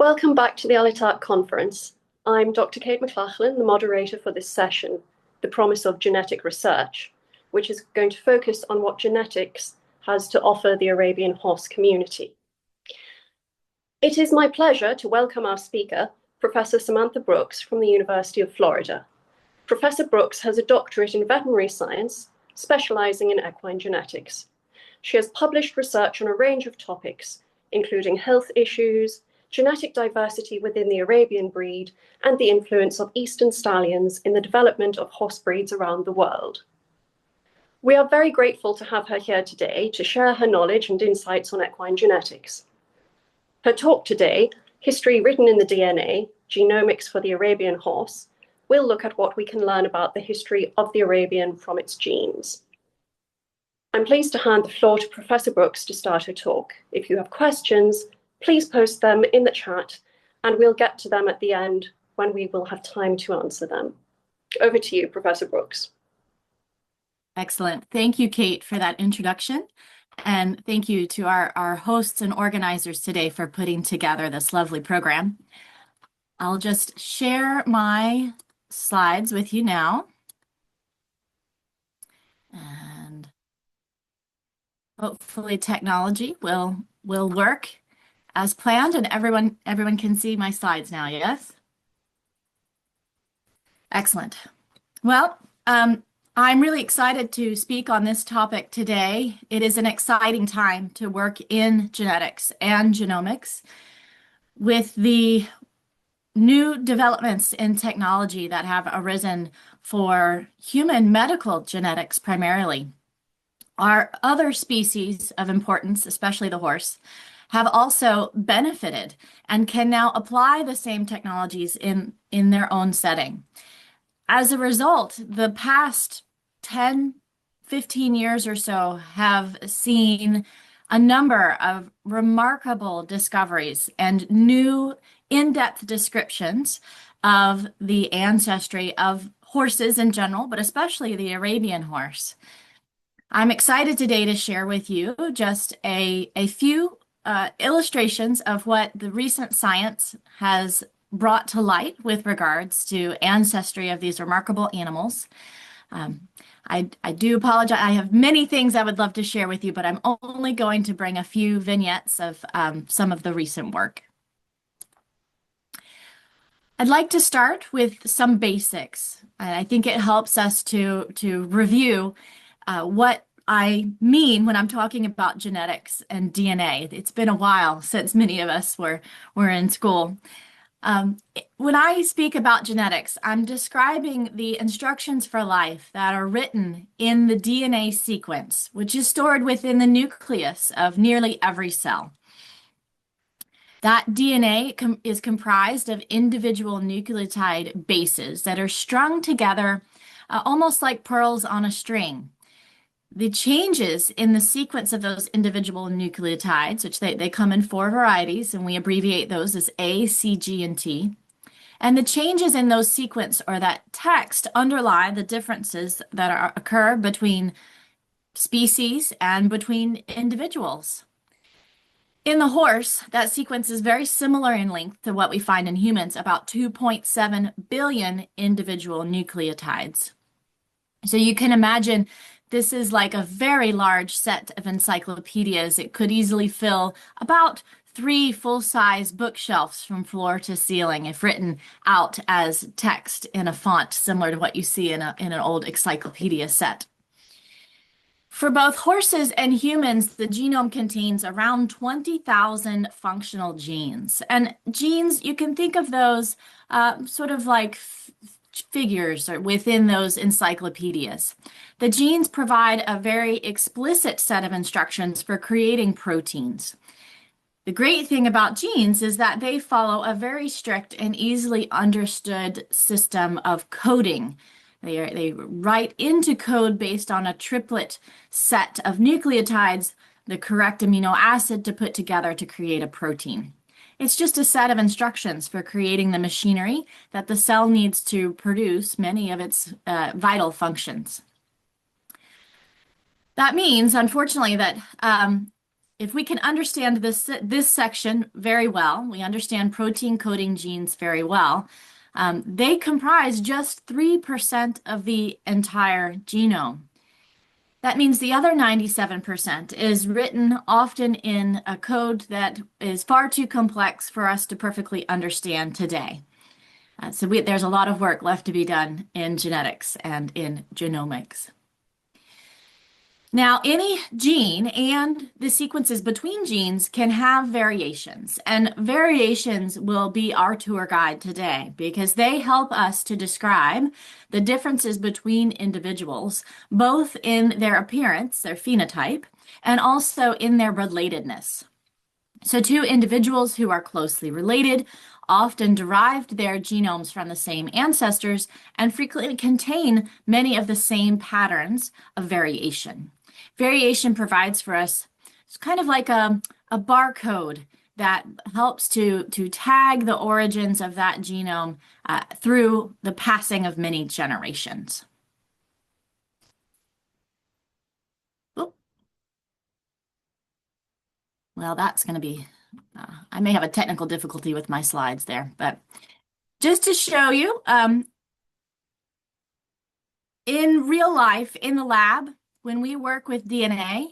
Welcome back to the AL-ITAQ conference. I'm Dr. Kate Mclachlan, the moderator for this session, The Promise of Genetic Research, which is going to focus on what genetics has to offer the Arabian horse community. It is my pleasure to welcome our speaker, Professor Samantha Brooks from the University of Florida. Professor Brooks has a doctorate in veterinary science, specializing in equine genetics. She has published research on a range of topics, including health issues, genetic diversity within the Arabian breed, and the influence of Eastern stallions in the development of horse breeds around the world. We are very grateful to have her here today to share her knowledge and insights on equine genetics. Her talk today, History Written in the DNA, Genomics for the Arabian Horse, will look at what we can learn about the history of the Arabian from its genes. I'm pleased to hand the floor to Professor Brooks to start her talk. If you have questions, please post them in the chat, and we'll get to them at the end when we will have time to answer them. Over to you, Professor Brooks. Excellent. Thank you, Kate, for that introduction. And thank you to our hosts and organizers today for putting together this lovely program. I'll just share my slides with you now. And hopefully technology will work as planned, and everyone can see my slides now, yes? Excellent. Well, I'm really excited to speak on this topic today. It is an exciting time to work in genetics and genomics with the new developments in technology that have arisen for human medical genetics primarily. Our other species of importance, especially the horse, have also benefited and can now apply the same technologies in their own setting. As a result, the past 10, 15 years or so have seen a number of remarkable discoveries and new in-depth descriptions of the ancestry of horses in general, but especially the Arabian horse. I'm excited today to share with you just a few illustrations of what the recent science has brought to light with regards to ancestry of these remarkable animals. I do apologize. I have many things I would love to share with you, but I'm only going to bring a few vignettes of some of the recent work. I'd like to start with some basics. I think it helps us to review what I mean when I'm talking about genetics and DNA. It's been a while since many of us were in school. When I speak about genetics, I'm describing the instructions for life that are written in the DNA sequence, which is stored within the nucleus of nearly every cell. That DNA is comprised of individual nucleotide bases that are strung together almost like pearls on a string. The changes in the sequence of those individual nucleotides, which they come in 4 varieties, and we abbreviate those as A, C, G, and T. And the changes in those sequence or that text underlie the differences that occur between species and between individuals. In the horse, that sequence is very similar in length to what we find in humans, about 2.7 billion individual nucleotides. So you can imagine this is like a very large set of encyclopedias. It could easily fill about 3 full-size bookshelves from floor to ceiling if written out as text in a font similar to what you see in an old encyclopedia set. For both horses and humans, the genome contains around 20,000 functional genes. And genes, you can think of those sort of like figures or within those encyclopedias. The genes provide a very explicit set of instructions for creating proteins. The great thing about genes is that they follow a very strict and easily understood system of coding. They write into code based on a triplet set of nucleotides, the correct amino acid to put together to create a protein. It's just a set of instructions for creating the machinery that the cell needs to produce many of its vital functions. That means, unfortunately, that if we can understand this section very well, we understand protein coding genes very well, they comprise just 3% of the entire genome. That means the other 97% is written often in a code that is far too complex for us to perfectly understand today. So there's a lot of work left to be done in genetics and in genomics. Now, any gene and the sequences between genes can have variations, and variations will be our tour guide today because they help us to describe the differences between individuals, both in their appearance, their phenotype, and also in their relatedness. So two individuals who are closely related often derived their genomes from the same ancestors and frequently contain many of the same patterns of variation. Variation provides for us, it's kind of like a barcode that helps to tag the origins of that genome through the passing of many generations. Oh. Well, that's going to be, I may have a technical difficulty with my slides there, but just to show you, in real life, in the lab, when we work with DNA,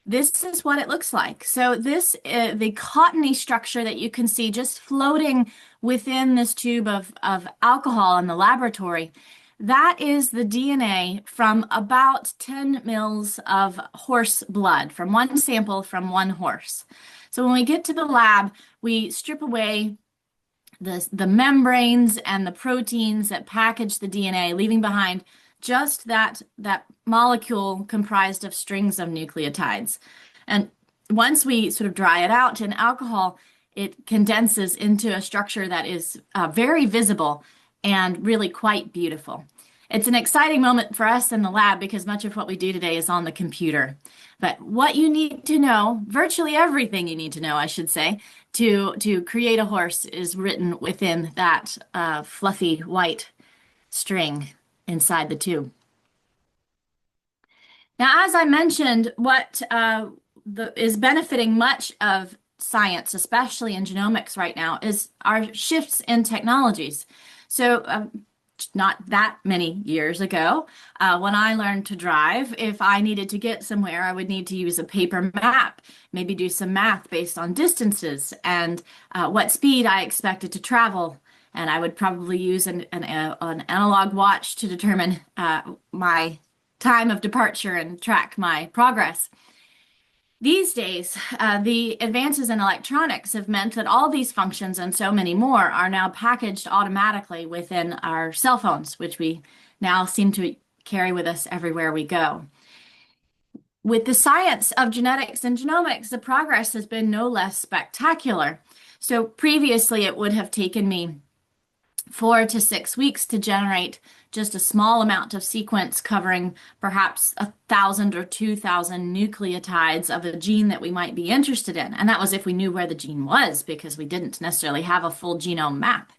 this is what it looks like. So this, the cottony structure that you can see just floating within this tube of alcohol in the laboratory, that is the DNA from about 10 mils of horse blood, from one sample from one horse. So when we get to the lab, we strip away the membranes and the proteins that package the DNA, leaving behind just that molecule comprised of strings of nucleotides. And once we sort of dry it out in alcohol, it condenses into a structure that is very visible and really quite beautiful. It's an exciting moment for us in the lab because much of what we do today is on the computer. But what you need to know, virtually everything you need to know, I should say, to create a horse is written within that fluffy white string inside the tube. Now, as I mentioned, what is benefiting much of science, especially in genomics right now, is our shifts in technologies. So not that many years ago, when I learned to drive, if I needed to get somewhere, I would need to use a paper map, maybe do some math based on distances and what speed I expected to travel. And I would probably use an analog watch to determine my time of departure and track my progress. These days, the advances in electronics have meant that all these functions and so many more are now packaged automatically within our cell phones, which we now seem to carry with us everywhere we go. With the science of genetics and genomics, the progress has been no less spectacular. So previously, it would have taken me 4 to 6 weeks to generate just a small amount of sequence covering perhaps 1,000 or 2,000 nucleotides of a gene that we might be interested in. And that was if we knew where the gene was, because we didn't necessarily have a full genome map.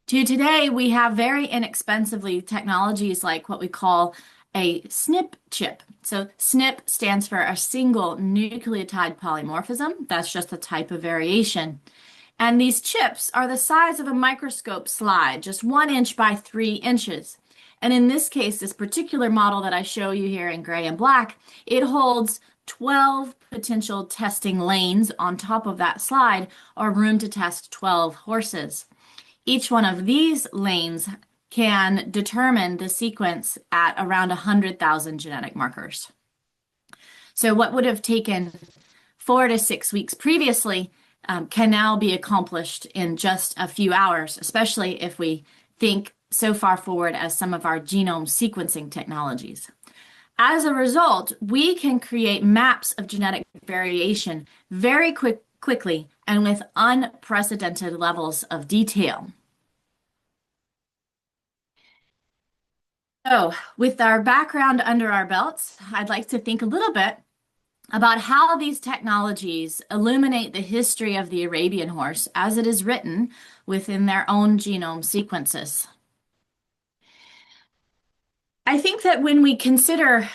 To today, we have very inexpensively technologies like what we call a SNP chip. So SNP stands for a single nucleotide polymorphism. That's just a type of variation. And these chips are the size of a microscope slide, just 1 inch by 3 inches. And in this case, this particular model that I show you here in gray and black, it holds 12 potential testing lanes on top of that slide, or room to test 12 horses. Each one of these lanes can determine the sequence at around 100,000 genetic markers. So what would have taken 4 to 6 weeks previously can now be accomplished in just a few hours, especially if we think so far forward as some of our genome sequencing technologies. As a result, we can create maps of genetic variation very quickly and with unprecedented levels of detail. So, with our background under our belts, I'd like to think a little bit about how these technologies illuminate the history of the Arabian horse as it is written within their own genome sequences. I think that when we consider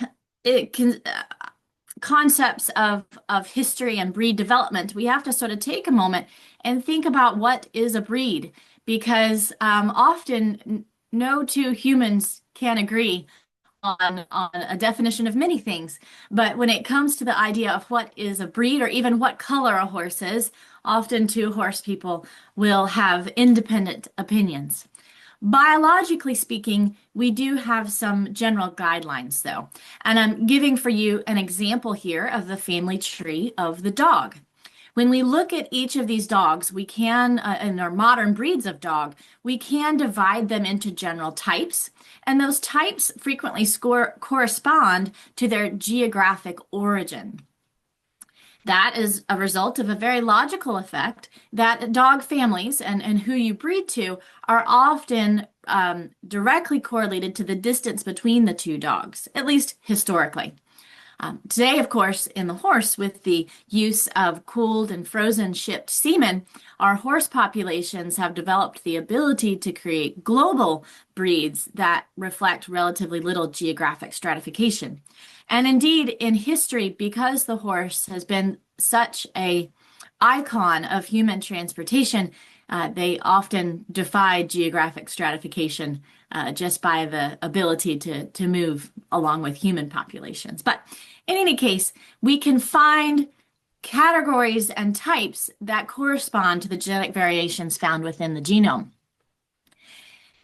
concepts of history and breed development, we have to sort of take a moment and think about what is a breed, because often no two humans can agree on a definition of many things. But when it comes to the idea of what is a breed, or even what color a horse is, often two horse people will have independent opinions. Biologically speaking, we do have some general guidelines, though. And I'm giving for you an example here of the family tree of the dog. When we look at each of these dogs, we can, in our modern breeds of dog, we can divide them into general types, and those types frequently correspond to their geographic origin. That is a result of a very logical effect that dog families and who you breed to are often directly correlated to the distance between the two dogs, at least historically. Today, of course, in the horse, with the use of cooled and frozen shipped semen, our horse populations have developed the ability to create global breeds that reflect relatively little geographic stratification. And indeed, in history, because the horse has been such an icon of human transportation, they often defy geographic stratification just by the ability to move along with human populations. But in any case, we can find categories and types that correspond to the genetic variations found within the genome.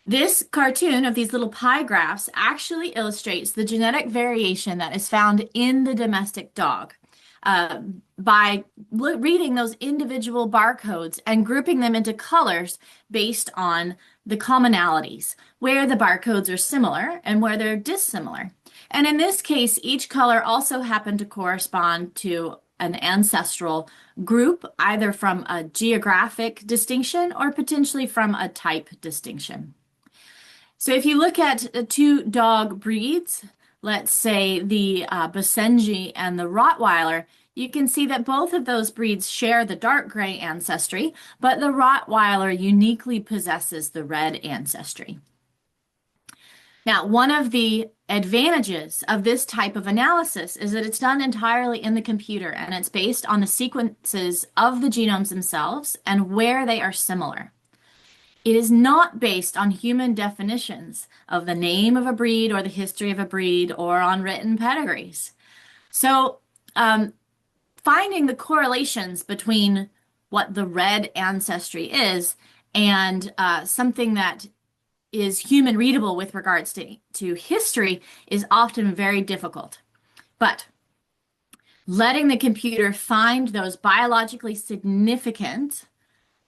This cartoon of these little pie graphs actually illustrates the genetic variation that is found in the domestic dog. By reading those individual barcodes and grouping them into colors based on the commonalities, where the barcodes are similar and where they're dissimilar. And in this case, each color also happened to correspond to an ancestral group, either from a geographic distinction or potentially from a type distinction. So if you look at two dog breeds, let's say the Basenji and the Rottweiler, you can see that both of those breeds share the dark gray ancestry, but the Rottweiler uniquely possesses the red ancestry. Now, one of the advantages of this type of analysis is that it's done entirely in the computer, and it's based on the sequences of the genomes themselves and where they are similar. It is not based on human definitions of the name of a breed or the history of a breed or on written pedigrees. So finding the correlations between what the red ancestry is and something that is human readable with regards to history is often very difficult. But letting the computer find those biologically significant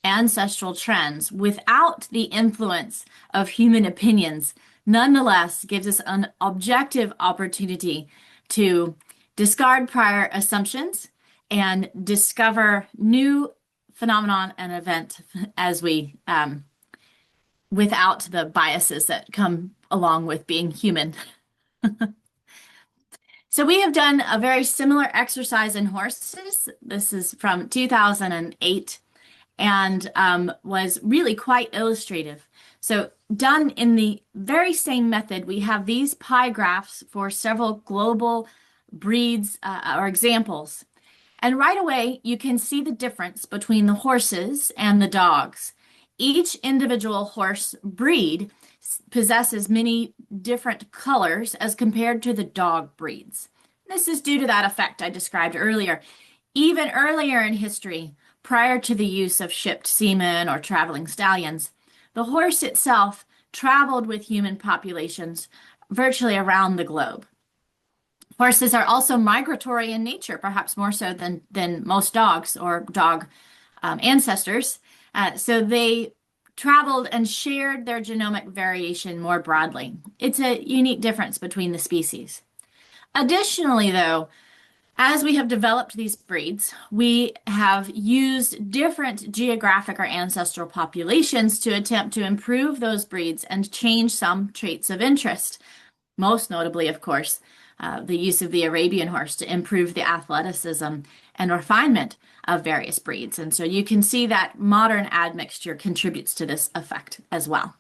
ancestral trends without the influence of human opinions nonetheless gives us an objective opportunity to discard prior assumptions and discover new phenomenon and event as we without the biases that come along with being human. So we have done a very similar exercise in horses. This is from 2008 and was really quite illustrative. So done in the very same method, we have these pie graphs for several global breeds or examples. And right away, you can see the difference between the horses and the dogs. Each individual horse breed possesses many different colors as compared to the dog breeds. This is due to that effect I described earlier. Even earlier in history, prior to the use of shipped semen or traveling stallions, the horse itself traveled with human populations virtually around the globe. Horses are also migratory in nature, perhaps more so than most dogs or dog ancestors. So they traveled and shared their genomic variation more broadly. It's a unique difference between the species. Additionally, though, as we have developed these breeds, we have used different geographic or ancestral populations to attempt to improve those breeds and change some traits of interest. Most notably, of course, the use of the Arabian horse to improve the athleticism and refinement of various breeds. And so you can see that modern admixture contributes to this effect as well.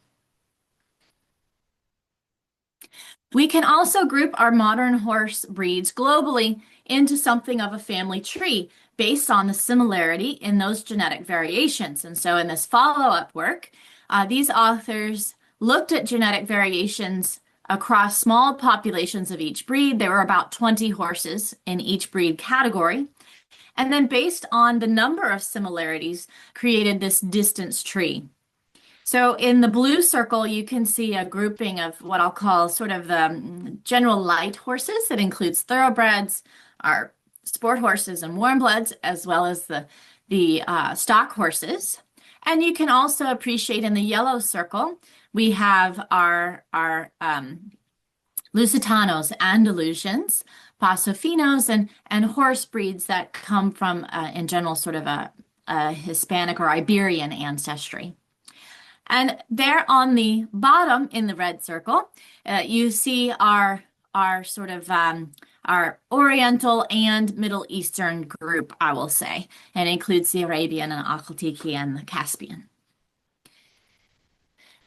We can also group our modern horse breeds globally into something of a family tree based on the similarity in those genetic variations. And so in this follow-up work, these authors looked at genetic variations across small populations of each breed. There were about 20 horses in each breed category. And then based on the number of similarities, created this distance tree. So in the blue circle, you can see a grouping of what I'll call sort of the general light horses. That includes thoroughbreds, our sport horses and warm bloods, as well as the stock horses. And you can also appreciate in the yellow circle, we have our Lusitanos, Andalusians, Paso Finos, and horse breeds that come from, in general, sort of a Hispanic or Iberian ancestry. And there on the bottom in the red circle, you see our sort of our Oriental and Middle Eastern group, I will say. It includes the Arabian and Akhal-Tiki and the Caspian.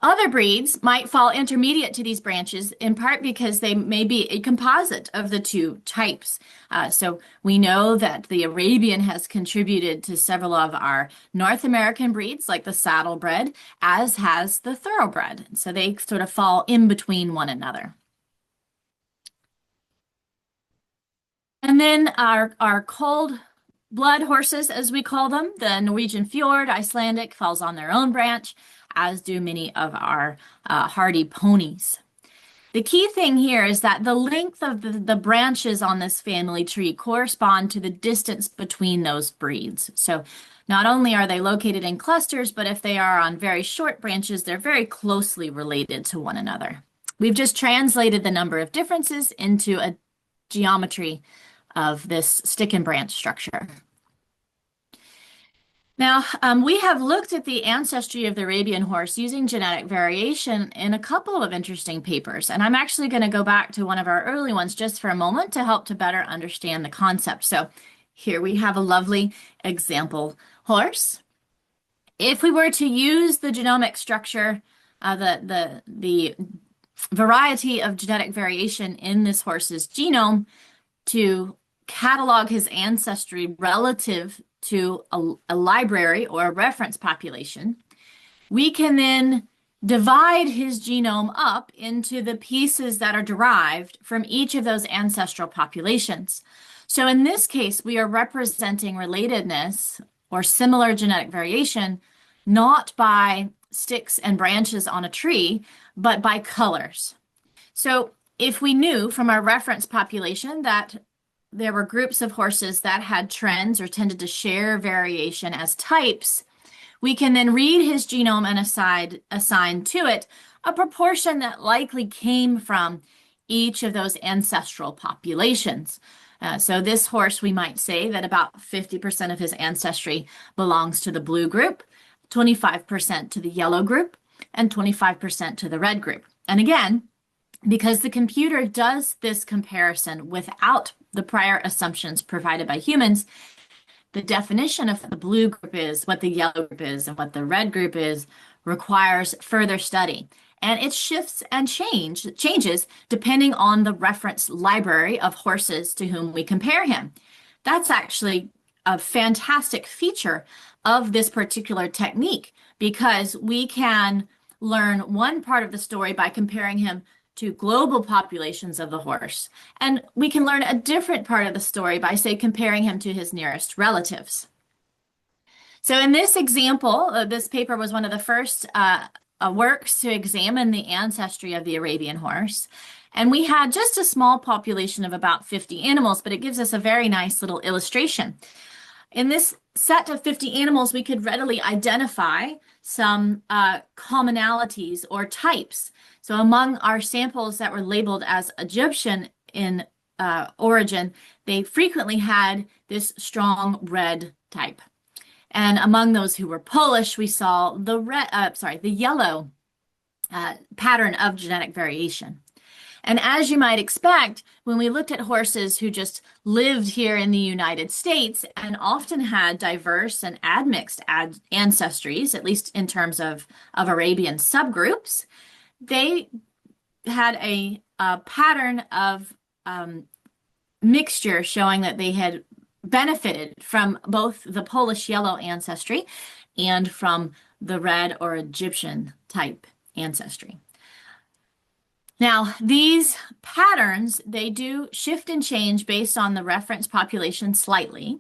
Other breeds might fall intermediate to these branches, in part because they may be a composite of the two types. So we know that the Arabian has contributed to several of our North American breeds, like the saddlebred, as has the thoroughbred. So they sort of fall in between one another. And then our cold blood horses, as we call them, the Norwegian Fjord, Icelandic, falls on their own branch, as do many of our hardy ponies. The key thing here is that the length of the branches on this family tree correspond to the distance between those breeds. So not only are they located in clusters, but if they are on very short branches, they're very closely related to one another. We've just translated the number of differences into a geometry of this stick and branch structure. Now, we have looked at the ancestry of the Arabian horse using genetic variation in a couple of interesting papers, and I'm actually going to go back to one of our early ones just for a moment to help to better understand the concept. So here we have a lovely example horse. If we were to use the genomic structure, the variety of genetic variation in this horse's genome to catalog his ancestry relative to a library or a reference population, we can then divide his genome up into the pieces that are derived from each of those ancestral populations. So in this case, we are representing relatedness or similar genetic variation, not by sticks and branches on a tree, but by colors. So if we knew from our reference population that there were groups of horses that had trends or tended to share variation as types, we can then read his genome and assign to it a proportion that likely came from each of those ancestral populations. So this horse, we might say that about 50% of his ancestry belongs to the blue group, 25% to the yellow group, and 25% to the red group. And again, because the computer does this comparison without the prior assumptions provided by humans, the definition of what the blue group is, what the yellow group is, and what the red group is requires further study. And it shifts and changes depending on the reference library of horses to whom we compare him. That's actually a fantastic feature of this particular technique, because we can learn one part of the story by comparing him to global populations of the horse. And we can learn a different part of the story by, say, comparing him to his nearest relatives. So in this example, this paper was one of the first works to examine the ancestry of the Arabian horse. And we had just a small population of about 50 animals, but it gives us a very nice little illustration. In this set of 50 animals, we could readily identify some commonalities or types. So among our samples that were labeled as Egyptian in origin, they frequently had this strong red type. And among those who were Polish, we saw the yellow pattern of genetic variation. And as you might expect, when we looked at horses who just lived here in the United States and often had diverse and admixed ancestries, at least in terms of Arabian subgroups, they had a pattern of mixture showing that they had benefited from both the Polish yellow ancestry and from the red or Egyptian type ancestry. Now, these patterns, they do shift and change based on the reference population slightly,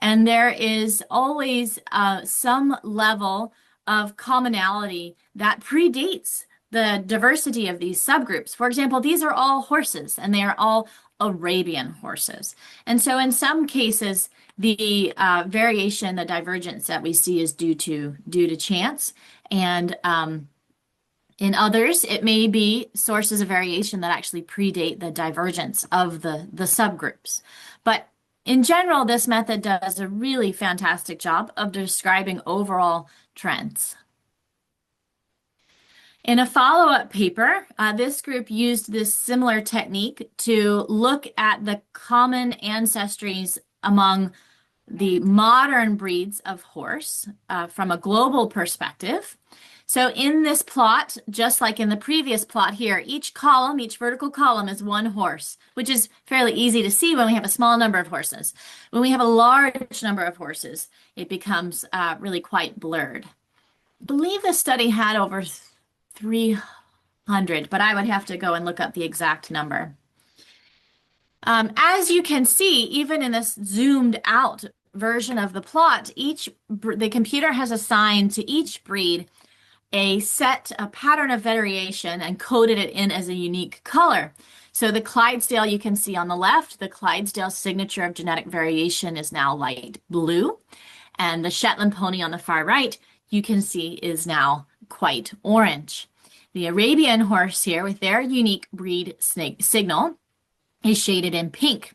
and there is always some level of commonality that predates the diversity of these subgroups. For example, these are all horses, and they are all Arabian horses. And so in some cases, the variation, the divergence that we see is due to chance, and in others, it may be sources of variation that actually predate the divergence of the subgroups. But in general, this method does a really fantastic job of describing overall trends. In a follow-up paper, this group used this similar technique to look at the common ancestries among the modern breeds of horse from a global perspective. So in this plot, just like in the previous plot here, each column, each vertical column is one horse, which is fairly easy to see when we have a small number of horses. When we have a large number of horses, it becomes really quite blurred. I believe the study had over 300, but I would have to go and look up the exact number. As you can see, even in this zoomed out version of the plot, the computer has assigned to each breed a pattern of variation and coded it in as a unique color. So the Clydesdale you can see on the left, the Clydesdale signature of genetic variation is now light blue. And the Shetland pony on the far right, you can see is now quite orange. The Arabian horse here with their unique breed signal is shaded in pink.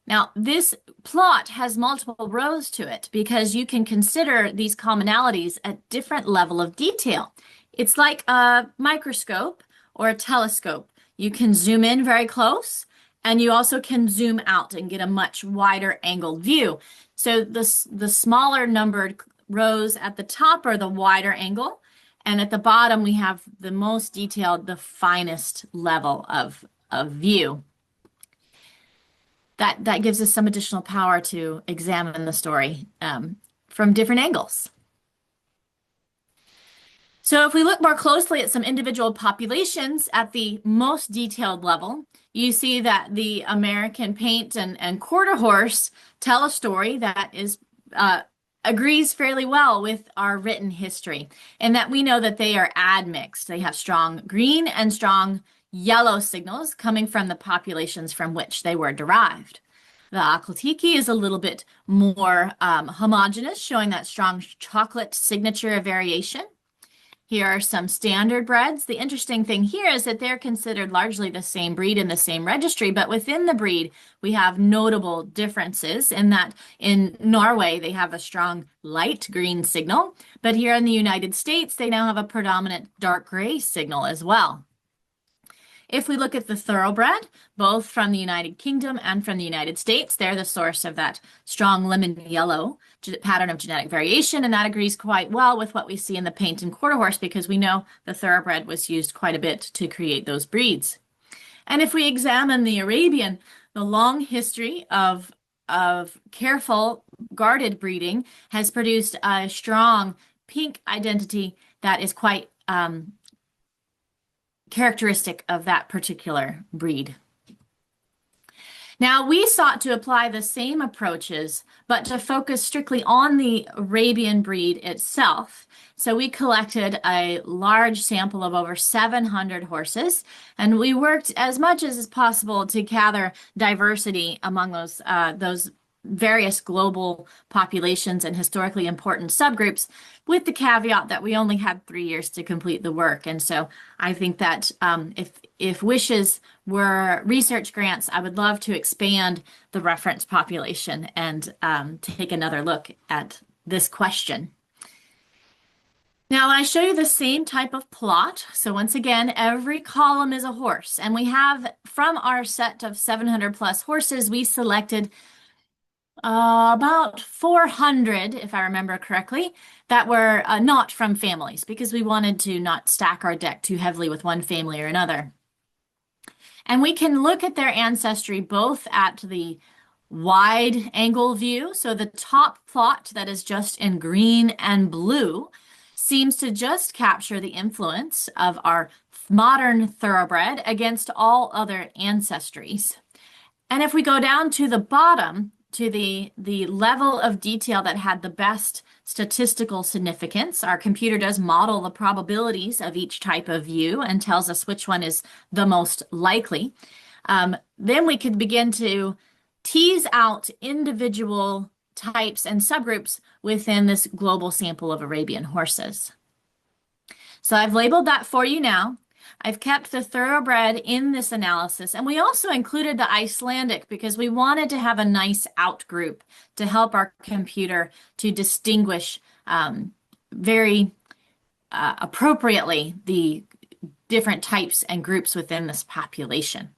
Now, this plot has multiple rows to it because you can consider these commonalities at different level of detail. It's like a microscope or a telescope. You can zoom in very close, and you also can zoom out and get a much wider angled view. So the smaller numbered rows at the top are the wider angle, and at the bottom we have the most detailed, the finest level of view. That gives us some additional power to examine the story from different angles. So if we look more closely at some individual populations at the most detailed level, you see that the American paint and quarter horse tell a story that agrees fairly well with our written history, and that we know that they are admixed. They have strong green and strong yellow signals coming from the populations from which they were derived. The AL-ITAQ is a little bit more homogeneous, showing that strong chocolate signature of variation. Here are some standard breds. The interesting thing here is that they're considered largely the same breed in the same registry, but within the breed, we have notable differences in that in Norway, they have a strong light green signal, but here in the United States, they now have a predominant dark gray signal as well. If we look at the thoroughbred, both from the United Kingdom and from the United States, they're the source of that strong lemon yellow pattern of genetic variation, and that agrees quite well with what we see in the paint and quarter horse because we know the thoroughbred was used quite a bit to create those breeds. And if we examine the Arabian, the long history of careful guarded breeding has produced a strong pink identity that is quite characteristic of that particular breed. Now, we sought to apply the same approaches, but to focus strictly on the Arabian breed itself. So we collected a large sample of over 700 horses, and we worked as much as possible to gather diversity among those various global populations and historically important subgroups, with the caveat that we only had 3 years to complete the work. And so I think that if wishes were research grants, I would love to expand the reference population and take another look at this question. Now, I show you the same type of plot. So once again, every column is a horse, and we have from our set of 700 plus horses, we selected about 400, if I remember correctly, that were not from families because we wanted to not stack our deck too heavily with one family or another. And we can look at their ancestry both at the wide angle view. So the top plot that is just in green and blue seems to just capture the influence of our modern thoroughbred against all other ancestries. And if we go down to the bottom, to the level of detail that had the best statistical significance, our computer does model the probabilities of each type of view and tells us which one is the most likely. Then we could begin to tease out individual types and subgroups within this global sample of Arabian horses. So I've labeled that for you now. I've kept the thoroughbred in this analysis, and we also included the Icelandic because we wanted to have a nice outgroup to help our computer to distinguish very appropriately the different types and groups within this population.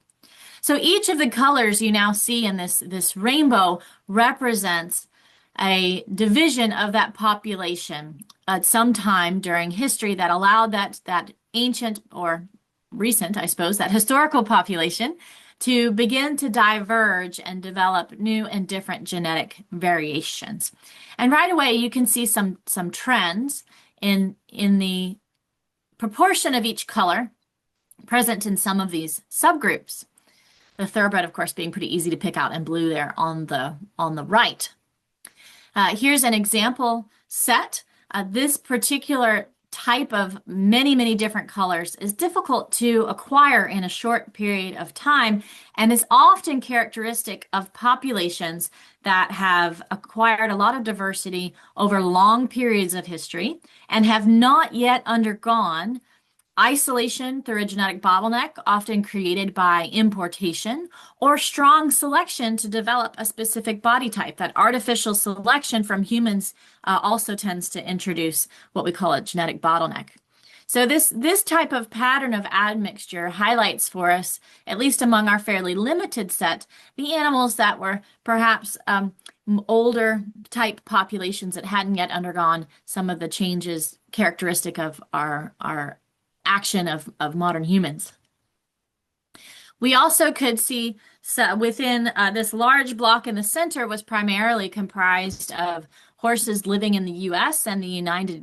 So each of the colors you now see in this rainbow represents a division of that population at some time during history that allowed that ancient or recent, I suppose, that historical population to begin to diverge and develop new and different genetic variations. And right away, you can see some trends in the proportion of each color present in some of these subgroups. The thoroughbred, of course, being pretty easy to pick out in blue there on the right. Here's an example set. This particular type of many different colors is difficult to acquire in a short period of time and is often characteristic of populations that have acquired a lot of diversity over long periods of history and have not yet undergone isolation through a genetic bottleneck, often created by importation, or strong selection to develop a specific body type. That artificial selection from humans also tends to introduce what we call a genetic bottleneck. So this type of pattern of admixture highlights for us, at least among our fairly limited set, the animals that were perhaps older type populations that hadn't yet undergone some of the changes characteristic of our action of modern humans. We also could see within this large block in the center was primarily comprised of horses living in the US and the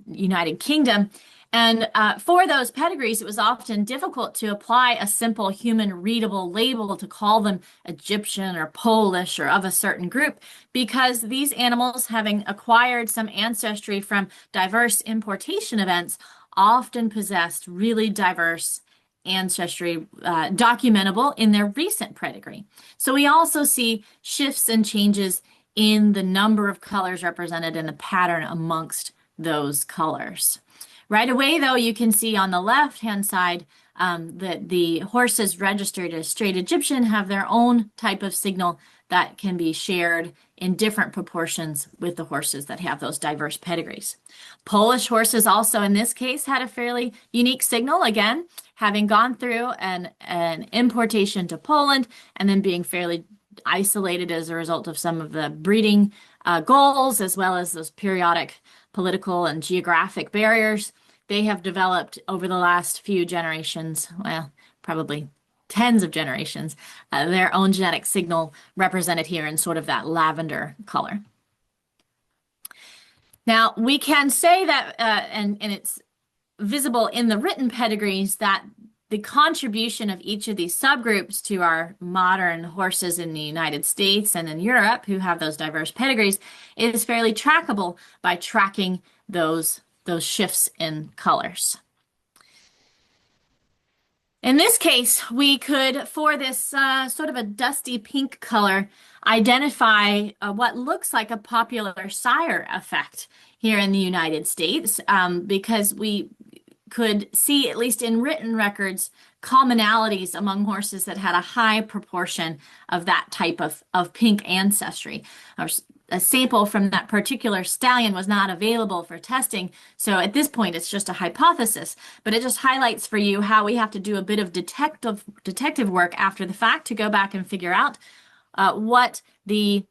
United Kingdom. And for those pedigrees, it was often difficult to apply a simple human readable label to call them Egyptian or Polish or of a certain group, because these animals, having acquired some ancestry from diverse importation events, often possessed really diverse ancestry documentable in their recent pedigree. So we also see shifts and changes in the number of colors represented in the pattern amongst those colors. Right away, though, you can see on the left-hand side that the horses registered as straight Egyptian have their own type of signal that can be shared in different proportions with the horses that have those diverse pedigrees. Polish horses also, in this case, had a fairly unique signal, again, having gone through an importation to Poland and then being fairly isolated as a result of some of the breeding goals, as well as those periodic political and geographic barriers. They have developed over the last few generations, well, probably tens of generations, their own genetic signal represented here in sort of that lavender color. Now, we can say that, and it's visible in the written pedigrees, that the contribution of each of these subgroups to our modern horses in the United States and in Europe who have those diverse pedigrees is fairly trackable by tracking those shifts in colors. In this case, we could, for this sort of a dusty pink color, identify what looks like a popular sire effect here in the United States, because we could see, at least in written records, commonalities among horses that had a high proportion of that type of pink ancestry. A sample from that particular stallion was not available for testing, so at this point it's just a hypothesis, but it just highlights for you how we have to do a bit of detective work after the fact to go back and figure out what the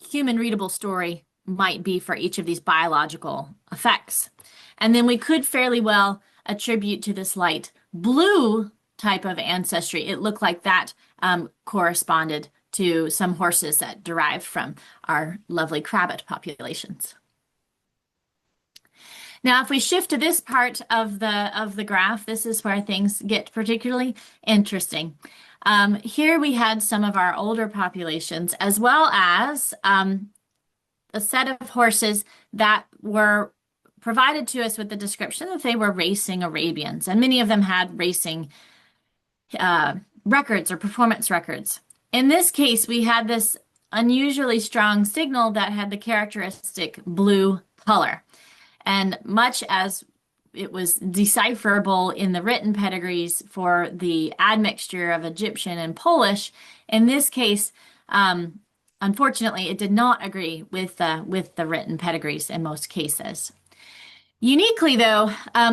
human readable story might be for each of these biological effects. And then we could fairly well attribute to this light blue type of ancestry. It looked like that corresponded to some horses that derived from our lovely crabbit populations. Now, if we shift to this part of the graph, this is where things get particularly interesting. Here we had some of our older populations, as well as a set of horses that were provided to us with the description that they were racing Arabians, and many of them had racing records or performance records. In this case, we had this unusually strong signal that had the characteristic blue color. And much as it was decipherable in the written pedigrees for the admixture of Egyptian and Polish, in this case, unfortunately, it did not agree with the written pedigrees in most cases. Uniquely, though,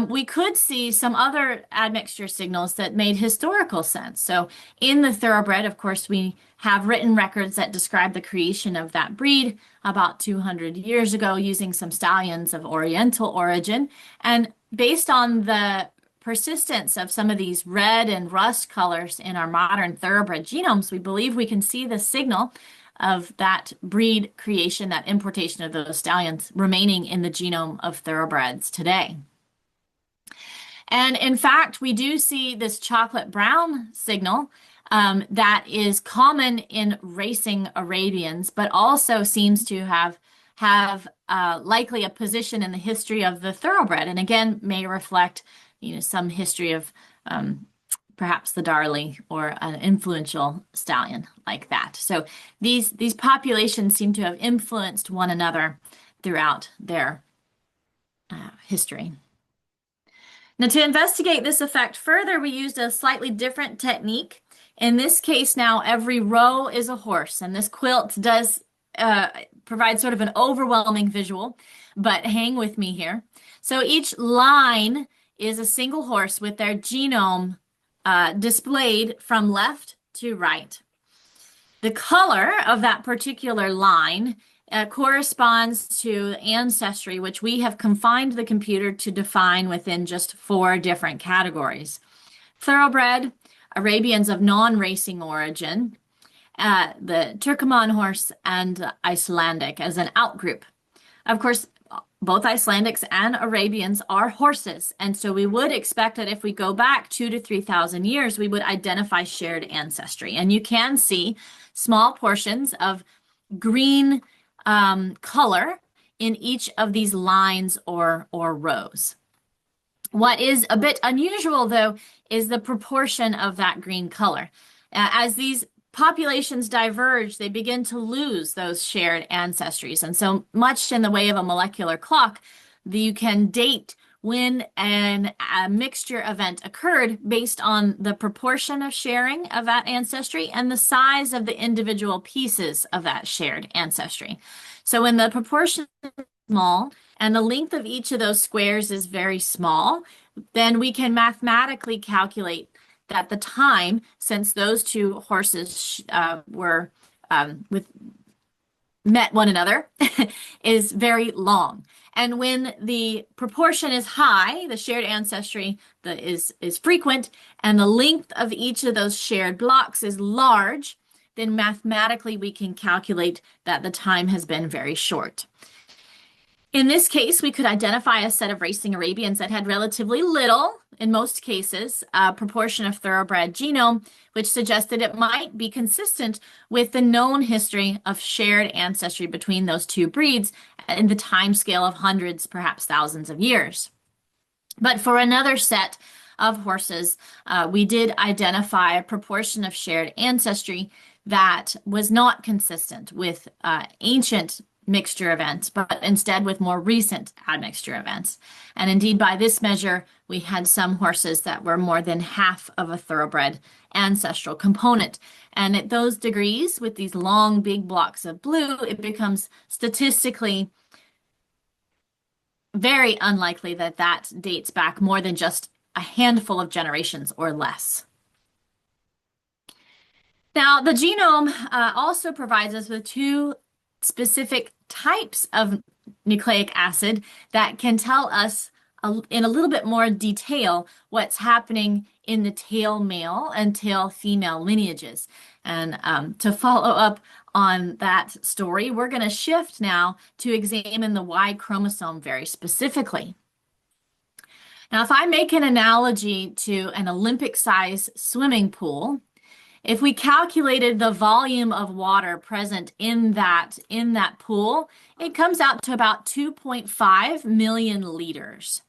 we could see some other admixture signals that made historical sense. So in the thoroughbred, of course, we have written records that describe the creation of that breed about 200 years ago using some stallions of Oriental origin. And based on the persistence of some of these red and rust colors in our modern thoroughbred genomes, we believe we can see the signal of that breed creation, that importation of those stallions remaining in the genome of thoroughbreds today. And in fact, we do see this chocolate brown signal that is common in racing Arabians, but also seems to have likely a position in the history of the thoroughbred, and again may reflect, some history of perhaps the Darley or an influential stallion like that. So these populations seem to have influenced one another throughout their history. Now, to investigate this effect further, we used a slightly different technique. In this case, now every row is a horse, and this quilt does provide sort of an overwhelming visual, but hang with me here. So each line is a single horse with their genome displayed from left to right. The color of that particular line corresponds to ancestry, which we have confined the computer to define within just 4 different categories: thoroughbred, Arabians of non-racing origin, the Turkoman horse, and Icelandic as an outgroup. Of course, both Icelandics and Arabians are horses, and so we would expect that if we go back 2,000 to 3,000 years, we would identify shared ancestry. And you can see small portions of green color in each of these lines or rows. What is a bit unusual, though, is the proportion of that green color. As these populations diverge, they begin to lose those shared ancestries. And so much in the way of a molecular clock, you can date when a mixture event occurred based on the proportion of sharing of that ancestry and the size of the individual pieces of that shared ancestry. So when the proportion is small and the length of each of those squares is very small, then we can mathematically calculate that the time since those two horses met one another is very long. And when the proportion is high, the shared ancestry is frequent, and the length of each of those shared blocks is large, then mathematically we can calculate that the time has been very short. In this case, we could identify a set of racing Arabians that had relatively little, in most cases, proportion of thoroughbred genome, which suggested it might be consistent with the known history of shared ancestry between those two breeds in the time scale of hundreds, perhaps thousands of years. But for another set of horses, we did identify a proportion of shared ancestry that was not consistent with ancient mixture events, but instead with more recent admixture events. And indeed, by this measure, we had some horses that were more than half of a thoroughbred ancestral component. And at those degrees, with these long, big blocks of blue, it becomes statistically very unlikely that that dates back more than just a handful of generations or less. Now, the genome also provides us with 2 specific types of nucleic acid that can tell us in a little bit more detail what's happening in the tail male and tail female lineages. And to follow up on that story, we're going to shift now to examine the Y chromosome very specifically. Now, if I make an analogy to an Olympic-sized swimming pool, if we calculated the volume of water present in that pool, it comes out to about 2.5 million liters.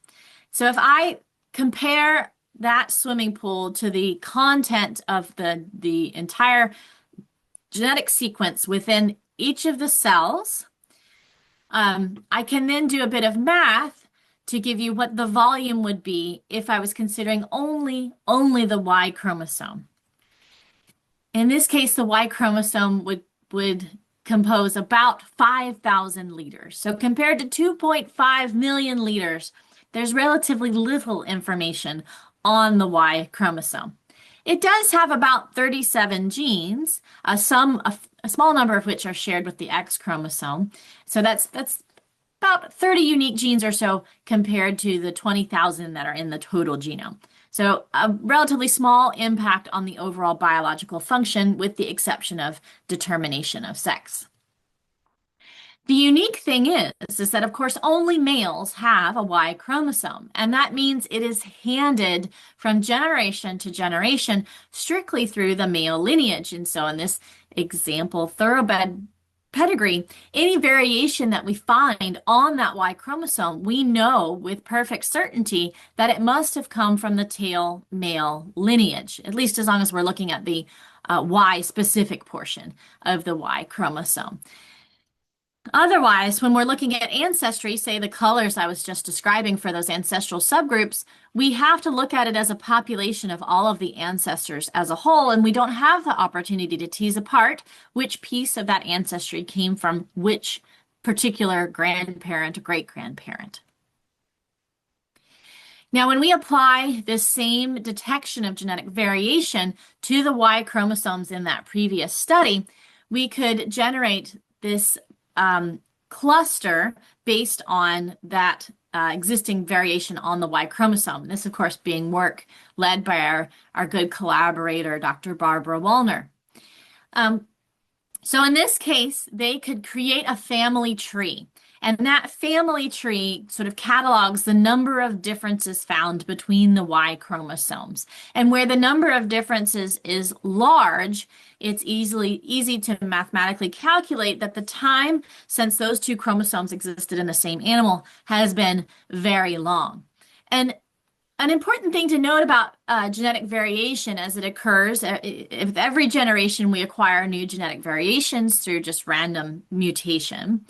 So if I compare that swimming pool to the content of the entire genetic sequence within each of the cells, I can then do a bit of math to give you what the volume would be if I was considering only the Y chromosome. In this case, the Y chromosome would compose about 5,000 liters. So compared to 2.5 million liters, there's relatively little information on the Y chromosome. It does have about 37 genes, a small number of which are shared with the X chromosome. So that's about 30 unique genes or so compared to the 20,000 that are in the total genome. So a relatively small impact on the overall biological function with the exception of determination of sex. The unique thing is that, of course, only males have a Y chromosome, and that means it is handed from generation to generation strictly through the male lineage. And so in this example, thoroughbred pedigree, any variation that we find on that Y chromosome, we know with perfect certainty that it must have come from the tail male lineage, at least as long as we're looking at the Y-specific portion of the Y chromosome. Otherwise, when we're looking at ancestry, say the colors I was just describing for those ancestral subgroups, we have to look at it as a population of all of the ancestors as a whole, and we don't have the opportunity to tease apart which piece of that ancestry came from which particular grandparent or great-grandparent. Now, when we apply this same detection of genetic variation to the Y chromosomes in that previous study, we could generate this cluster based on that existing variation on the Y chromosome. This, of course, being work led by our good collaborator, Dr. Barbara Wallner. So in this case, they could create a family tree. And that family tree sort of catalogs the number of differences found between the Y chromosomes. And where the number of differences is large, it's easy to mathematically calculate that the time since those two chromosomes existed in the same animal has been very long. And an important thing to note about genetic variation as it occurs, if every generation we acquire new genetic variations through just random mutation.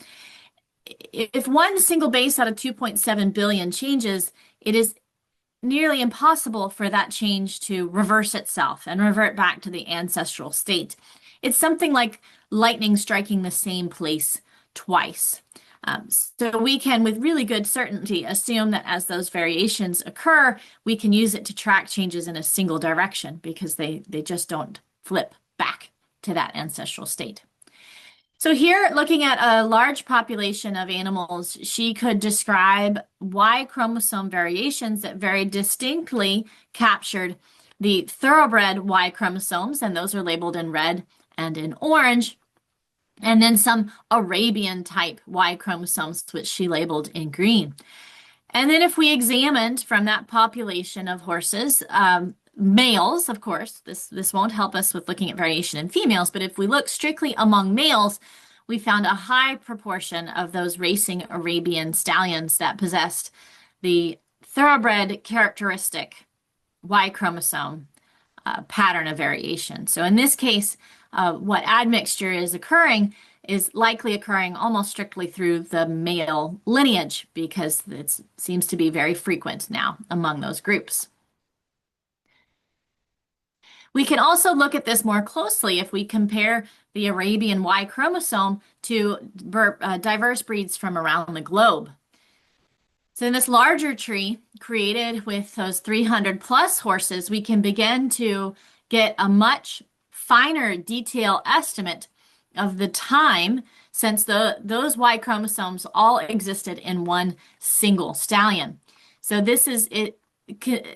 If one single base out of 2.7 billion changes, it is nearly impossible for that change to reverse itself and revert back to the ancestral state. It's something like lightning striking the same place twice. So we can, with really good certainty, assume that as those variations occur, we can use it to track changes in a single direction because they just don't flip back to that ancestral state. So here, looking at a large population of animals, she could describe Y chromosome variations that very distinctly captured the thoroughbred Y chromosomes, and those are labeled in red and in orange, and then some Arabian type Y chromosomes, which she labeled in green. And then if we examined from that population of horses, males, of course, this won't help us with looking at variation in females, but if we look strictly among males, we found a high proportion of those racing Arabian stallions that possessed the thoroughbred characteristic Y chromosome pattern of variation. So in this case, what admixture is occurring is likely occurring almost strictly through the male lineage because it seems to be very frequent now among those groups. We can also look at this more closely if we compare the Arabian Y chromosome to diverse breeds from around the globe. So in this larger tree created with those 300 plus horses, we can begin to get a much finer detail estimate of the time since those Y chromosomes all existed in one single stallion. So this is it.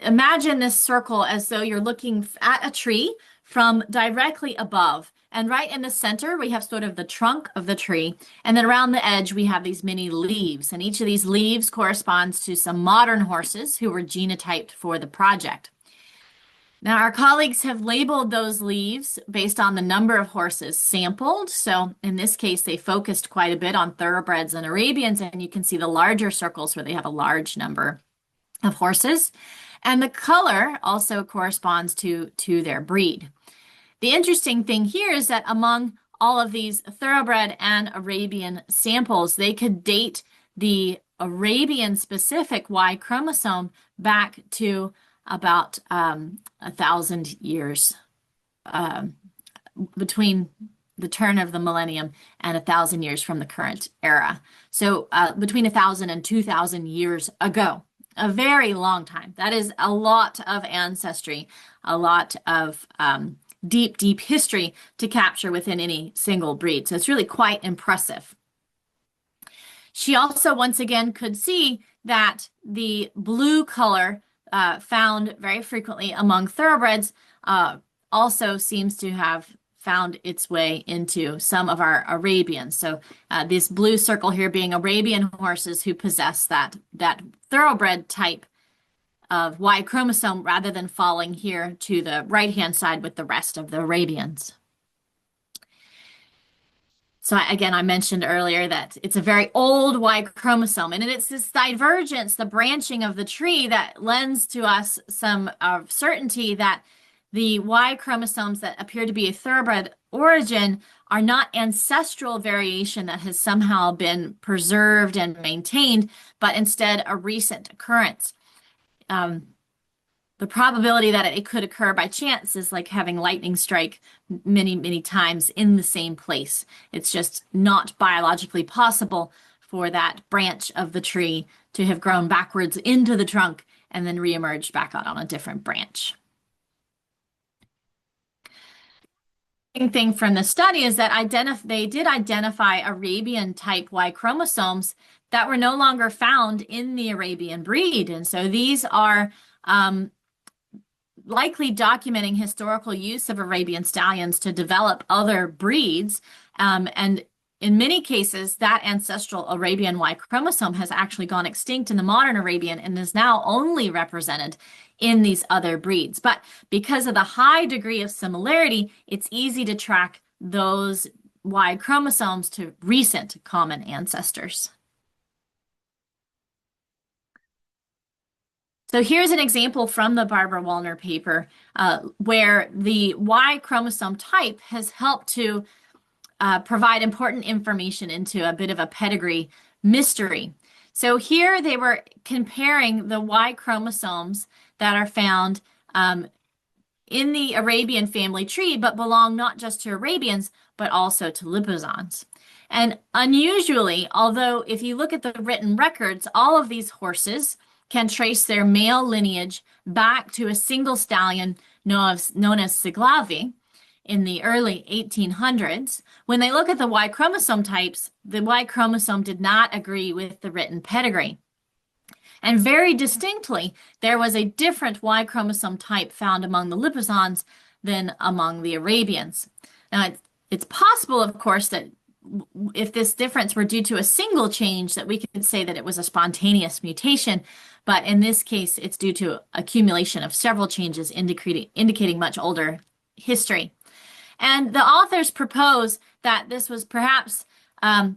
Imagine this circle as though you're looking at a tree from directly above. And right in the center, we have sort of the trunk of the tree. And then around the edge, we have these many leaves. And each of these leaves corresponds to some modern horses who were genotyped for the project. Now, our colleagues have labeled those leaves based on the number of horses sampled. So in this case, they focused quite a bit on thoroughbreds and Arabians. And you can see the larger circles where they have a large number of horses. And the color also corresponds to their breed. The interesting thing here is that among all of these thoroughbred and Arabian samples, they could date the Arabian-specific Y chromosome back to about 1,000 years between the turn of the millennium and 1,000 years from the current era. So between 1,000 and 2,000 years ago, a very long time. That is a lot of ancestry, a lot of deep, deep history to capture within any single breed. So it's really quite impressive. She also, once again, could see that the blue color found very frequently among thoroughbreds also seems to have found its way into some of our Arabians. So this blue circle here being Arabian horses who possess that thoroughbred type of Y chromosome rather than falling here to the right-hand side with the rest of the Arabians. So again, I mentioned earlier that it's a very old Y chromosome, and it's this divergence, the branching of the tree, that lends to us some certainty that the Y chromosomes that appear to be a thoroughbred origin are not ancestral variation that has somehow been preserved and maintained, but instead a recent occurrence. The probability that it could occur by chance is like having lightning strike many, many times in the same place. It's just not biologically possible for that branch of the tree to have grown backwards into the trunk and then reemerged back out on a different branch. Thing from the study is that they did identify Arabian type Y chromosomes that were no longer found in the Arabian breed. And so these are likely documenting historical use of Arabian stallions to develop other breeds. And in many cases, that ancestral Arabian Y chromosome has actually gone extinct in the modern Arabian and is now only represented in these other breeds. But because of the high degree of similarity, it's easy to track those Y chromosomes to recent common ancestors. So here's an example from the Barbara Wallner paper where the Y chromosome type has helped to provide important information into a bit of a pedigree mystery. So here they were comparing the Y chromosomes that are found in the Arabian family tree, but belong not just to Arabians, but also to Lipizans. And unusually, although if you look at the written records, all of these horses can trace their male lineage back to a single stallion known as Siglavi in the early 1800s. When they look at the Y chromosome types, the Y chromosome did not agree with the written pedigree. And very distinctly, there was a different Y chromosome type found among the Lipizans than among the Arabians. Now, it's possible, of course, that if this difference were due to a single change, that we could say that it was a spontaneous mutation. But in this case, it's due to accumulation of several changes indicating much older history. And the authors propose that this was perhaps a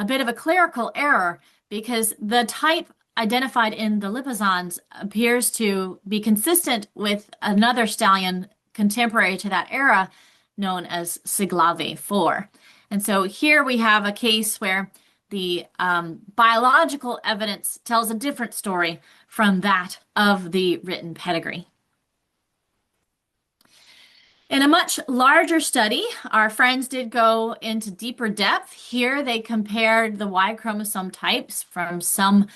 bit of a clerical error because the type identified in the Lipizans appears to be consistent with another stallion contemporary to that era known as Siglavi 4. And so here we have a case where the biological evidence tells a different story from that of the written pedigree. In a much larger study, our friends did go into deeper depth. Here they compared the Y chromosome types from some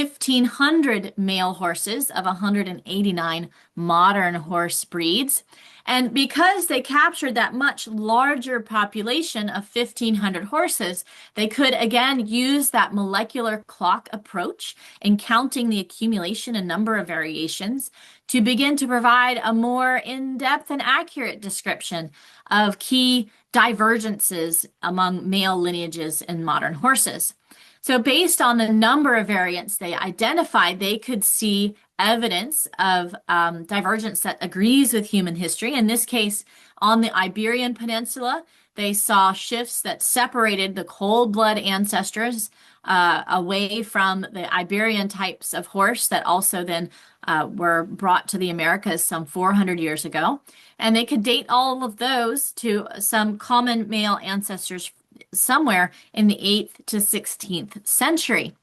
1,500 male horses of 189 modern horse breeds. And because they captured that much larger population of 1,500 horses, they could again use that molecular clock approach in counting the accumulation and number of variations to begin to provide a more in-depth and accurate description of key divergences among male lineages in modern horses. So based on the number of variants they identified, they could see evidence of divergence that agrees with human history. In this case, on the Iberian Peninsula, they saw shifts that separated the cold blood ancestors away from the Iberian types of horse that also then were brought to the Americas some 400 years ago. And they could date all of those to some common male ancestors somewhere in the 8th to 16th century.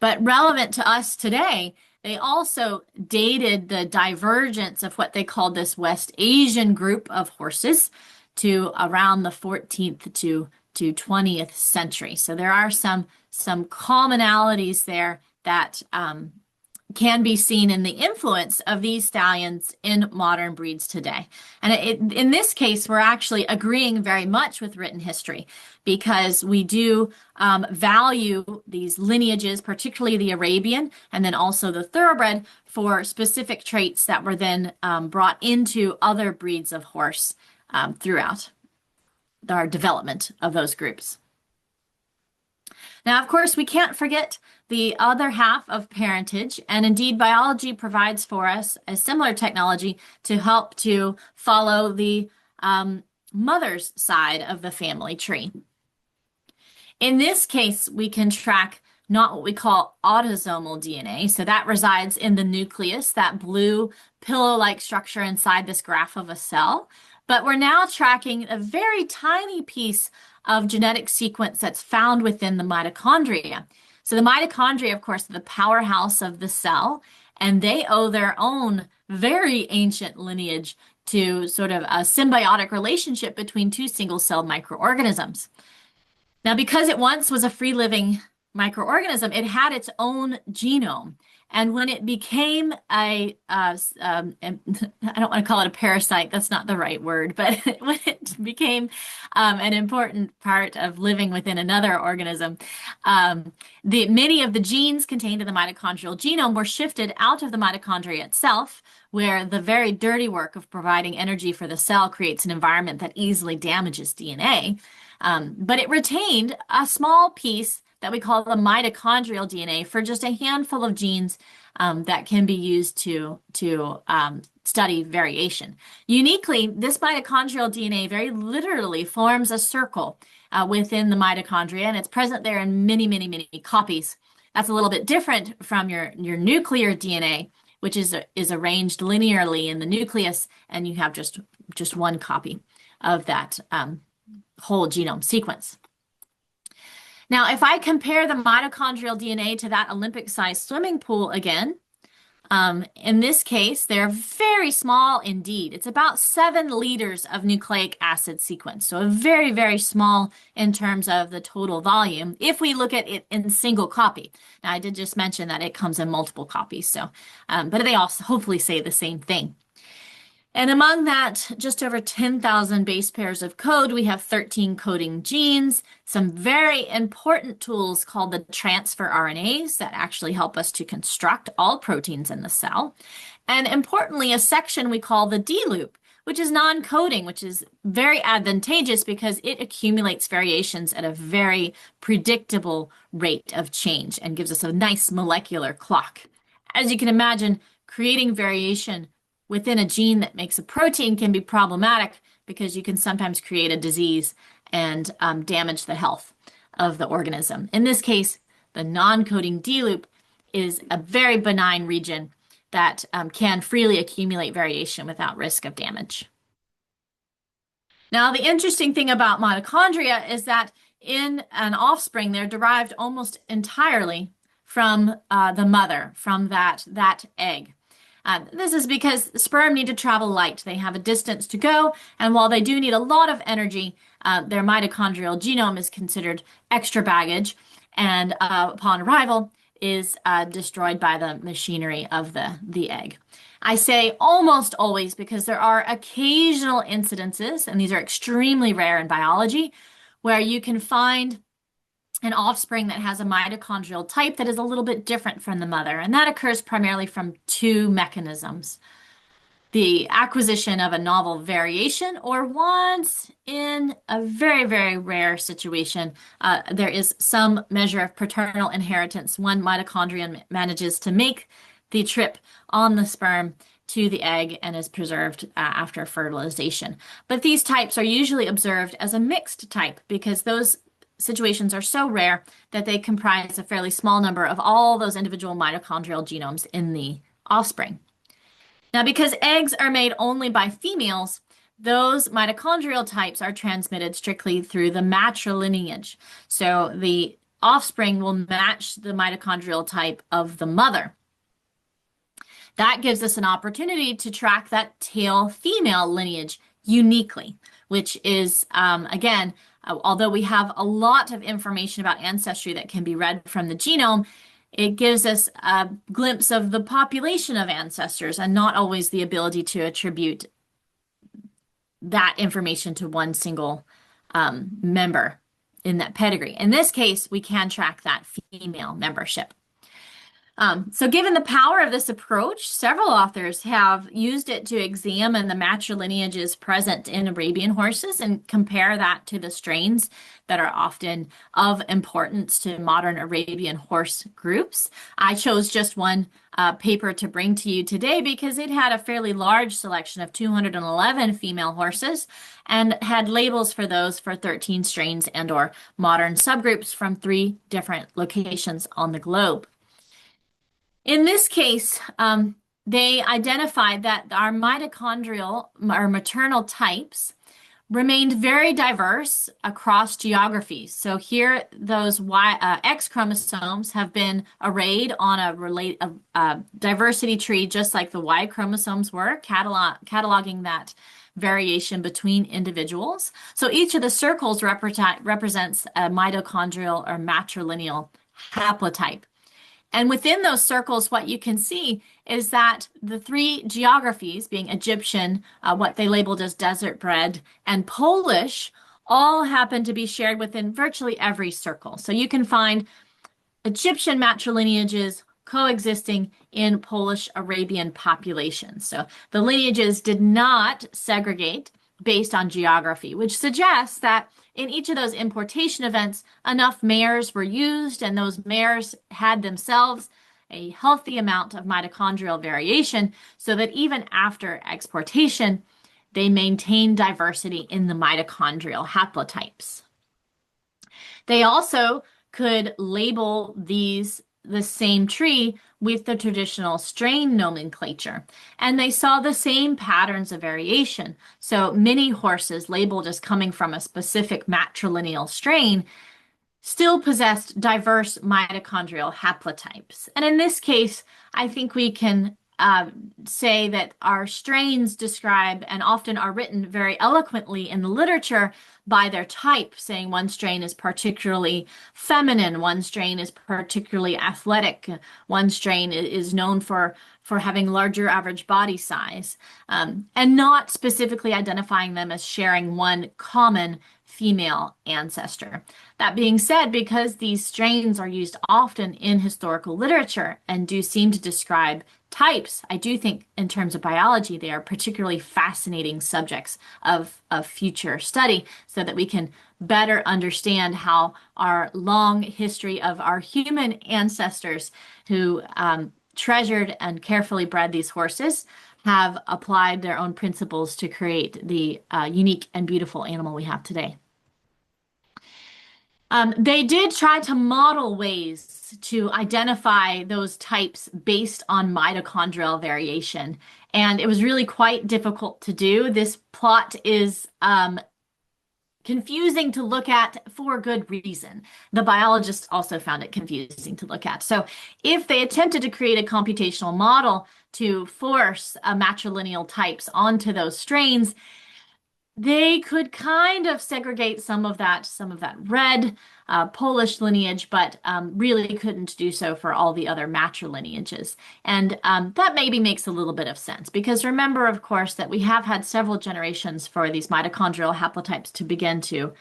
But relevant to us today, they also dated the divergence of what they called this West Asian group of horses to around the 14th to 20th century. So there are some commonalities there that can be seen in the influence of these stallions in modern breeds today. And in this case, we're actually agreeing very much with written history because we do value these lineages, particularly the Arabian and then also the thoroughbred, for specific traits that were then brought into other breeds of horse throughout our development of those groups. Now, of course, we can't forget the other half of parentage, and indeed biology provides for us a similar technology to help to follow the mother's side of the family tree. In this case, we can track not what we call autosomal DNA, so that resides in the nucleus, that blue pillow-like structure inside this graph of a cell, but we're now tracking a very tiny piece of genetic sequence that's found within the mitochondria. So the mitochondria, of course, are the powerhouse of the cell, and they owe their own very ancient lineage to sort of a symbiotic relationship between two single-celled microorganisms. Now, because it once was a free-living microorganism, it had its own genome. And when it became I don't want to call it a parasite, that's not the right word, but when it became an important part of living within another organism, many of the genes contained in the mitochondrial genome were shifted out of the mitochondria itself, where the very dirty work of providing energy for the cell creates an environment that easily damages DNA. But it retained a small piece that we call the mitochondrial DNA for just a handful of genes that can be used to study variation. Uniquely, this mitochondrial DNA very literally forms a circle within the mitochondria, and it's present there in many, many, many copies. That's a little bit different from your nuclear DNA, which is arranged linearly in the nucleus, and you have just one copy of that whole genome sequence. Now, if I compare the mitochondrial DNA to that Olympic-sized swimming pool again, in this case, they're very small indeed. It's about 7 liters of nucleic acid sequence, so very, very small in terms of the total volume if we look at it in single copy. Now, I did just mention that it comes in multiple copies, so but they also hopefully say the same thing. And among that, just over 10,000 base pairs of code, we have 13 coding genes, some very important tools called the transfer RNAs that actually help us to construct all proteins in the cell. And importantly, a section we call the D loop, which is non-coding, which is very advantageous because it accumulates variations at a very predictable rate of change and gives us a nice molecular clock. As you can imagine, creating variation within a gene that makes a protein can be problematic because you can sometimes create a disease and damage the health of the organism. In this case, the non-coding D loop is a very benign region that can freely accumulate variation without risk of damage. Now, the interesting thing about mitochondria is that in an offspring, they're derived almost entirely from the mother, from that egg. This is because sperm need to travel light. They have a distance to go, and while they do need a lot of energy, their mitochondrial genome is considered extra baggage, and upon arrival, is destroyed by the machinery of the egg. I say almost always because there are occasional incidences, and these are extremely rare in biology, where you can find an offspring that has a mitochondrial type that is a little bit different from the mother. And that occurs primarily from two mechanisms: the acquisition of a novel variation, or once in a very, very rare situation, there is some measure of paternal inheritance. One mitochondrion manages to make the trip on the sperm to the egg and is preserved after fertilization. But these types are usually observed as a mixed type because those situations are so rare that they comprise a fairly small number of all those individual mitochondrial genomes in the offspring. Now, because eggs are made only by females, those mitochondrial types are transmitted strictly through the matrilineage. So the offspring will match the mitochondrial type of the mother. That gives us an opportunity to track that tail female lineage uniquely, which is, again, although we have a lot of information about ancestry that can be read from the genome, it gives us a glimpse of the population of ancestors and not always the ability to attribute that information to one single member in that pedigree. In this case, we can track that female membership. So given the power of this approach, several authors have used it to examine the matrilineages present in Arabian horses and compare that to the strains that are often of importance to modern Arabian horse groups. I chose just one paper to bring to you today because it had a fairly large selection of 211 female horses and had labels for those for 13 strains and or modern subgroups from 3 different locations on the globe. In this case, they identified that our mitochondrial or maternal types remained very diverse across geographies. So here, those X chromosomes have been arrayed on a diversity tree, just like the Y chromosomes were, cataloging that variation between individuals. So each of the circles represents a mitochondrial or matrilineal haplotype. And within those circles, what you can see is that the 3 geographies, being Egyptian, what they labeled as desert bred, and Polish, all happen to be shared within virtually every circle. So you can find Egyptian matrilineages coexisting in Polish Arabian populations. So the lineages did not segregate based on geography, which suggests that in each of those importation events, enough mares were used, and those mares had themselves a healthy amount of mitochondrial variation so that even after exportation, they maintained diversity in the mitochondrial haplotypes. They also could label the same tree with the traditional strain nomenclature, and they saw the same patterns of variation. So many horses labeled as coming from a specific matrilineal strain still possessed diverse mitochondrial haplotypes. And in this case, I think we can say that our strains describe and often are written very eloquently in the literature by their type, saying one strain is particularly feminine, one strain is particularly athletic, one strain is known for having larger average body size, and not specifically identifying them as sharing one common female ancestor. That being said, because these strains are used often in historical literature and do seem to describe types, I do think in terms of biology, they are particularly fascinating subjects of future study so that we can better understand how our long history of our human ancestors who treasured and carefully bred these horses have applied their own principles to create the unique and beautiful animal we have today. They did try to model ways to identify those types based on mitochondrial variation, and it was really quite difficult to do. This plot is confusing to look at for good reason. The biologists also found it confusing to look at. So if they attempted to create a computational model to force matrilineal types onto those strains, they could kind of segregate some of that red Polish lineage, but really couldn't do so for all the other matrilineages. And that maybe makes a little bit of sense because remember, of course, that we have had several generations for these mitochondrial haplotypes to begin to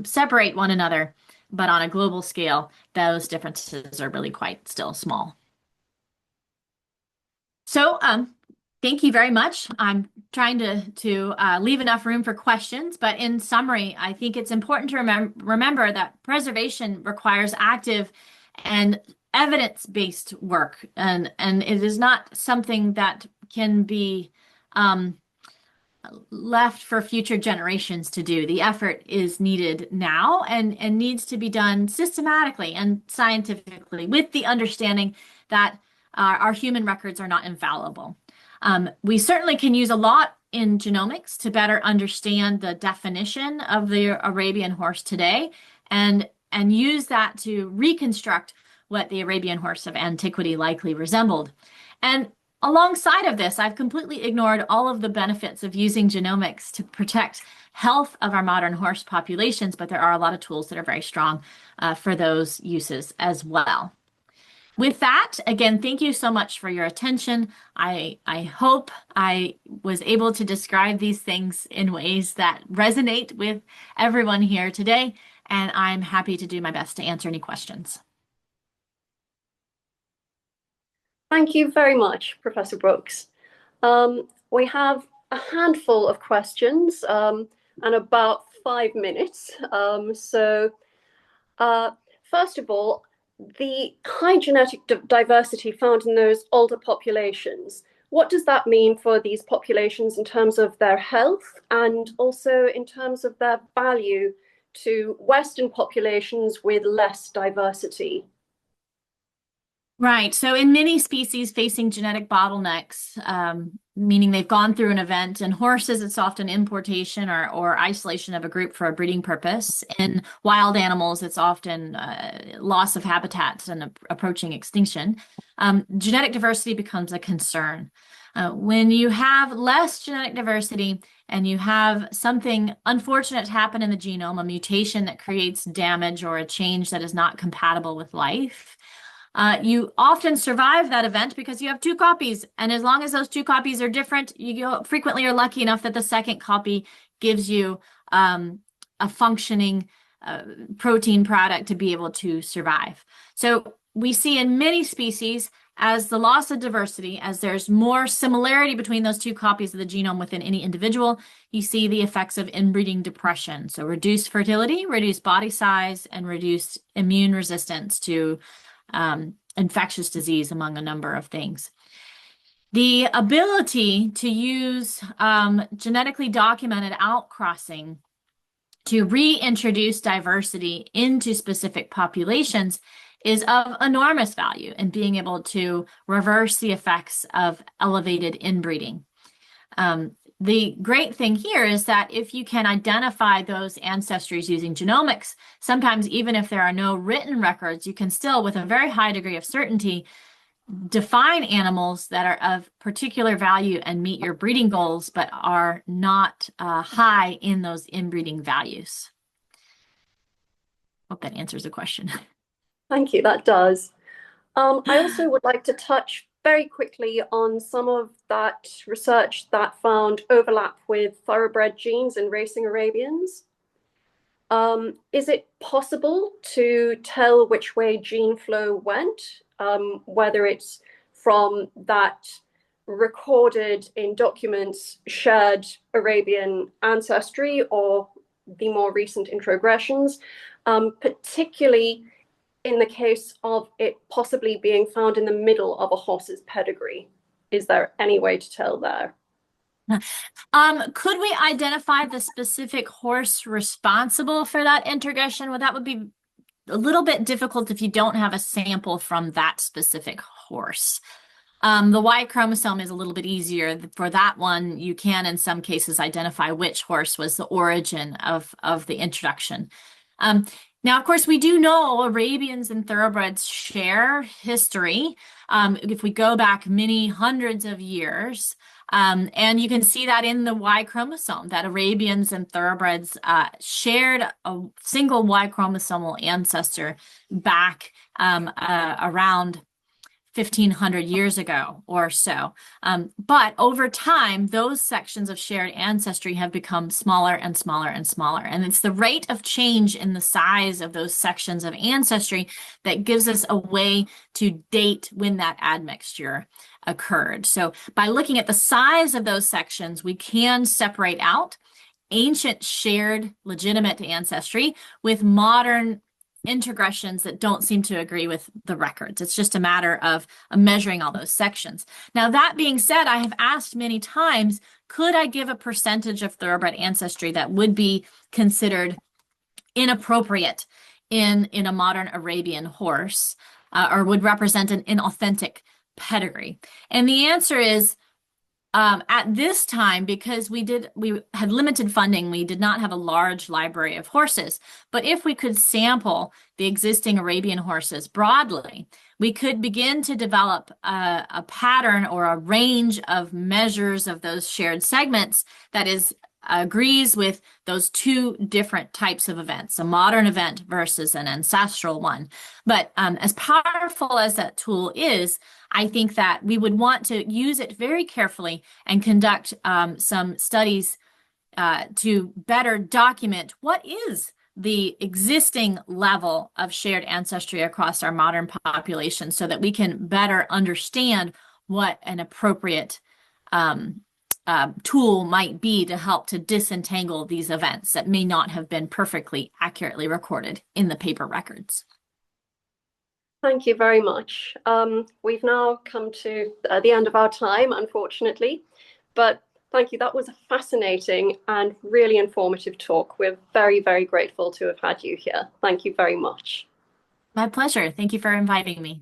separate one another, but on a global scale, those differences are really quite still small. So thank you very much. I'm trying to leave enough room for questions, but in summary, I think it's important to remember that preservation requires active and evidence-based work, and it is not something that can be left for future generations to do. The effort is needed now and needs to be done systematically and scientifically with the understanding that our human records are not infallible. We certainly can use a lot in genomics to better understand the definition of the Arabian horse today and use that to reconstruct what the Arabian horse of antiquity likely resembled. And alongside of this, I've completely ignored all of the benefits of using genomics to protect health of our modern horse populations, but there are a lot of tools that are very strong for those uses as well. With that, again, thank you so much for your attention. I hope I was able to describe these things in ways that resonate with everyone here today, and I'm happy to do my best to answer any questions. Thank you very much, Professor Brooks. We have a handful of questions and about 5 minutes. First of all, the high genetic diversity found in those older populations, what does that mean for these populations in terms of their health and also in terms of their value to Western populations with less diversity? Right. So in many species facing genetic bottlenecks, meaning they've gone through an event, in horses, it's often importation or isolation of a group for a breeding purpose. In wild animals, it's often loss of habitats and approaching extinction. Genetic diversity becomes a concern. When you have less genetic diversity and you have something unfortunate happen in the genome, a mutation that creates damage or a change that is not compatible with life, you often survive that event because you have 2 copies. And as long as those 2 copies are different, you frequently are lucky enough that the second copy gives you a functioning protein product to be able to survive. So we see in many species, as the loss of diversity, as there's more similarity between those 2 copies of the genome within any individual, you see the effects of inbreeding depression. So reduced fertility, reduced body size, and reduced immune resistance to infectious disease, among a number of things. The ability to use genetically documented outcrossing to reintroduce diversity into specific populations is of enormous value in being able to reverse the effects of elevated inbreeding. The great thing here is that if you can identify those ancestries using genomics, sometimes even if there are no written records, you can still, with a very high degree of certainty, define animals that are of particular value and meet your breeding goals, but are not high in those inbreeding values. Hope that answers the question. Thank you, that does. I also would like to touch very quickly on some of that research that found overlap with thoroughbred genes in racing Arabians. Is it possible to tell which way gene flow went, whether it's from that recorded in documents shared Arabian ancestry or the more recent introgressions, particularly in the case of it possibly being found in the middle of a horse's pedigree? Is there any way to tell there? Could we identify the specific horse responsible for that introgression? Well, that would be a little bit difficult if you don't have a sample from that specific horse. The Y chromosome is a little bit easier. For that one, you can, in some cases, identify which horse was the origin of the introduction. Now, of course, we do know Arabians and thoroughbreds share history. If we go back many hundreds of years, and you can see that in the Y chromosome, that Arabians and thoroughbreds shared a single Y chromosomal ancestor back around 1,500 years ago or so. But over time, those sections of shared ancestry have become smaller and smaller and smaller. And it's the rate of change in the size of those sections of ancestry that gives us a way to date when that admixture occurred. So by looking at the size of those sections, we can separate out ancient shared legitimate ancestry with modern introgressions that don't seem to agree with the records. It's just a matter of measuring all those sections. Now, that being said, I have asked many times, could I give a percentage of thoroughbred ancestry that would be considered inappropriate in a modern Arabian horse, or would represent an inauthentic pedigree? And the answer is, at this time, because we had limited funding, we did not have a large library of horses. But if we could sample the existing Arabian horses broadly, we could begin to develop a pattern or a range of measures of those shared segments that agrees with those two different types of events, a modern event versus an ancestral one. But as powerful as that tool is, I think that we would want to use it very carefully and conduct some studies to better document what is the existing level of shared ancestry across our modern population so that we can better understand what an appropriate tool might be to help to disentangle these events that may not have been perfectly accurately recorded in the paper records. Thank you very much. We've now come to the end of our time, unfortunately, but thank you. That was a fascinating and really informative talk. We're very, very grateful to have had you here. Thank you very much. My pleasure. Thank you for inviting me.